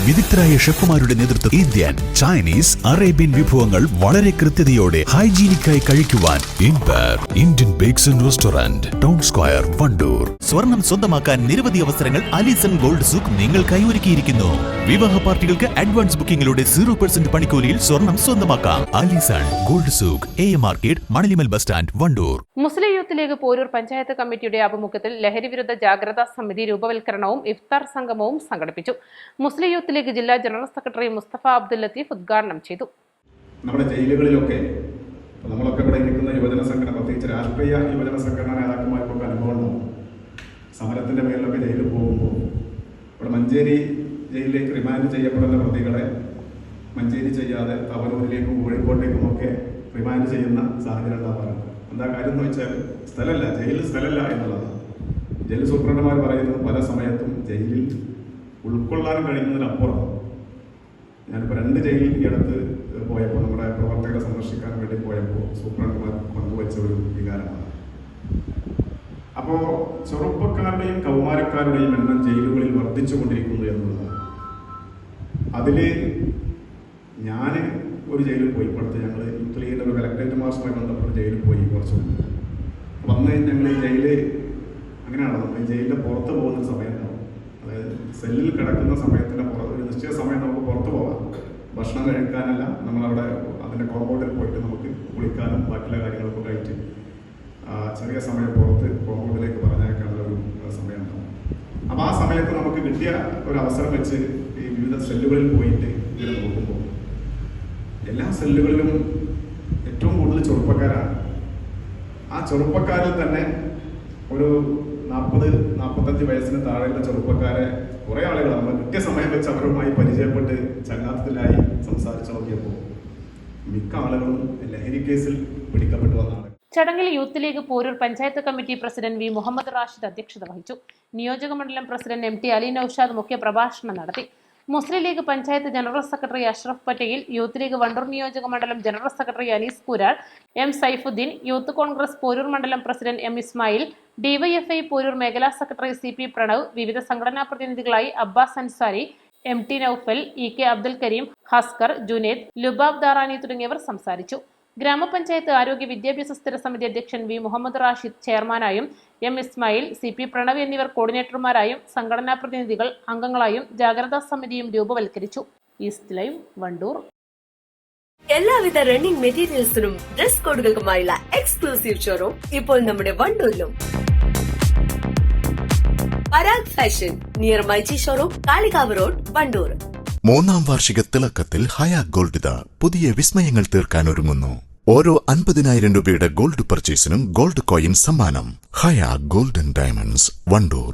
വിദഗ്ധരായ ഷെഫുമാരുടെ നേതൃത്വം Indian, Chinese, Arabian വിഭവങ്ങൾ വളരെ കൃത്യതയോടെ ഹൈജീനിക്കായി കഴിക്കുവാൻ Indian bakes and restaurant, town square, Wandoor. സ്വർണം സ്വന്തമാക്കാൻ നിരവധി അവസരങ്ങൾ അലിസൺ ഗോൾഡ് സൂക്ക് നിങ്ങൾക്കായി ഒരുക്കിയിരിക്കുന്നു. വിവാഹ പാർട്ടികൾക്ക് അഡ്വാൻസ് ബുക്കിംഗിലൂടെ 0% പണിക്കൂലിയിൽ സ്വർണം സ്വന്തമാക്കാം. അലിസൺ ഗോൾഡ് സൂക്ക്, AM market, Manalimal bus stand, Wandoor. Muslim youth league Poroor panchayat കമ്മിറ്റിയുടെ ആഭിമുഖ്യത്തിൽ ലഹരി വിരുദ്ധ ജാഗ്രതാ സമിതി രൂപവൽക്കരണവും ഇഫ്താർ സംഗമവും സംഘടിപ്പിച്ചു. മുസ്ലിം യൂത്ത് ലീഗ് ജില്ലാ ജനറൽ സെക്രട്ടറി മുസ്തഫ അബ്ദുൽ ലത്തീഫ് ഉദ്ഘാടനം ചെയ്തു. നമ്മുടെ ജയിലുകളിലൊക്കെ നമ്മളൊക്കെ ഇവിടെ ഇരിക്കുന്ന യുവജന സംഘടന, പ്രത്യേകിച്ച് രാഷ്ട്രീയ യുവജന സംഘടന നേതാക്കന്മാർക്കൊക്കെ അനുഭവം ഉണ്ടാവും. സമരത്തിന്റെ പേരിലൊക്കെ ജയിലിൽ പോകുമ്പോൾ ഇവിടെ മഞ്ചേരി ജയിലിലേക്ക് റിമാൻഡ് ചെയ്യപ്പെടുന്ന പ്രതികളെ മഞ്ചേരി ചെയ്യാതെ തവനൂരിലേക്കും കോഴിക്കോട്ടേക്കും ഒക്കെ റിമാൻഡ് ചെയ്യുന്ന സാഹചര്യം ഉണ്ടാവാറുണ്ട്. എന്താ കാര്യം എന്ന് വെച്ചാൽ സ്ഥലമല്ല, ജയിലിൽ സ്ഥലമല്ല എന്നുള്ളതാണ്. ജയിൽ സൂപ്രണ്ടുമാർ പറയുന്നത് പല സമയത്തും ജയിലിൽ ഉൾക്കൊള്ളാൻ കഴിയുന്നതിനപ്പുറം. ഞാനിപ്പോൾ 2 ജയിലിൽ ഈ അടുത്ത് പോയപ്പോൾ, നമ്മുടെ പ്രവർത്തകരെ സന്ദർശിക്കാൻ വേണ്ടി പോയപ്പോൾ സൂപ്രണ്ടുമാർ പങ്കുവച്ച ഒരു വികാരമാണ്. അപ്പോൾ ചെറുപ്പക്കാരുടെയും കൗമാരക്കാരുടെയും എണ്ണം ജയിലുകളിൽ വർദ്ധിച്ചുകൊണ്ടിരിക്കുന്നു എന്നുള്ളതാണ്. അതിൽ ഞാൻ ഒരു ജയിലിൽ പോയി, ഇപ്പോഴത്തെ ഞങ്ങൾ യൂത്ത് ലീഗിൻ്റെ ഒരു കലക്ടറേറ്റ് മാർച്ചുമായി ബന്ധപ്പെട്ട് ജയിലിൽ പോയി. കുറച്ച് വന്ന് ഞങ്ങൾ ഈ ജയില് അങ്ങനെയാണ്, നമ്മൾ ഈ ജയിലിൻ്റെ പുറത്ത് പോകുന്ന സമയം ഉണ്ടാവും. അതായത് സെല്ലിൽ കിടക്കുന്ന സമയത്തിൻ്റെ പുറത്ത് ഒരു നിശ്ചിത സമയം നമുക്ക് പുറത്ത് പോകാം. ഭക്ഷണം കഴിക്കാനല്ല, നമ്മളവിടെ അതിൻ്റെ കോമ്പൗണ്ടിൽ പോയിട്ട് നമുക്ക് കുളിക്കാനും ബാക്കിയുള്ള കാര്യങ്ങളൊക്കെ കഴിച്ച് ചെറിയ സമയം പുറത്ത് കോമ്പൗണ്ടിലേക്ക് പറഞ്ഞേക്കാനുള്ള ഒരു സമയം ഉണ്ടാവും. അപ്പോൾ ആ സമയത്ത് നമുക്ക് കിട്ടിയ ഒരു അവസരം വെച്ച് ഈ വിവിധ സെല്ലുകളിൽ പോയിട്ട് ഇങ്ങനെ നോക്കുമ്പോൾ എല്ലാ സെല്ലുകളിലും ഏറ്റവും കൂടുതൽ ചെറുപ്പക്കാരാണ്. ആ ചെറുപ്പക്കാരിൽ തന്നെ ഒരു 40-45 വയസ്സിന് താഴെയുള്ള ചെറുപ്പക്കാരെ കുറേ ആളുകൾ നമ്മൾ കൃത്യസമയം വെച്ച് അവരുമായി പരിചയപ്പെട്ട് ചങ്ങാത്തത്തിലായി സംസാരിച്ചു നോക്കിയപ്പോൾ മിക്ക ആളുകളും ലഹരി കേസിൽ പിടിക്കപ്പെട്ടു വന്നാണ്. ചടങ്ങിൽ Youth league Poroor panchayat committee president V Muhammad Rashid അധ്യക്ഷത വഹിച്ചു. നിയോജക മണ്ഡലം പ്രസിഡന്റ് MT അലി നൌഷാദ് മുഖ്യ പ്രഭാഷണം നടത്തി. Muslim league panchayat general secretary Ashraf Patel, youth league Wandoor നിയോജക മണ്ഡലം general secretary Anees Kural, M Saifudheen, youth Congress Poroor മണ്ഡലം president M Ismail, DYFI Poroor മേഖലാ സെക്രട്ടറി CP പ്രണവ്, വിവിധ സംഘടനാ പ്രതിനിധികളായി അബ്ബാസ് അൻസാരി, MT നൌഫൽ, EK അബ്ദുൽ കരീം, ഹസ്കർ, ജുനേദ്, ലുബാബ് ദാറാനി തുടങ്ങിയവർ സംസാരിച്ചു. ഗ്രാമപഞ്ചായത്ത് ആരോഗ്യ വിദ്യാഭ്യാസ സ്ഥിര സമിതി അധ്യക്ഷൻ വി മുഹമ്മദ് റാഷിദ് ചെയർമാനായും, M ഇസ്മായിൽ, CP പ്രണവ് എന്നിവർ കോർഡിനേറ്റർമാരായും, സംഘടനാ പ്രതിനിധികൾ അംഗങ്ങളായും ജാഗ്രതാ സമിതിയും രൂപവൽക്കരിച്ചു. East live, Wandoor. എല്ലാവിധ റണ്ണിംഗ് മെറ്റീരിയൽസിനും ഡ്രസ് കോഡുകൾക്കുമായുള്ള എക്സ്ക്ലൂസീവ് ഷോറൂം ഇപ്പോൾ നമ്മുടെ വണ്ടൂരിലും. Parag fashion near myG showroom, Kalikavu road, Wandoor. 3ാം വാർഷിക തിളക്കത്തിൽ ഹയാ ഗോൾഡ് പുതിയ വിസ്മയങ്ങൾ തീർക്കാൻ ഒരുങ്ങുന്നു. ഓരോ 50,000 രൂപയുടെ ഗോൾഡ് പർച്ചേസിനും ഗോൾഡ് കോയിൻ സമ്മാനം. ഹയാ ഗോൾഡൻ ഡയമണ്ട്സ്, വണ്ടൂർ.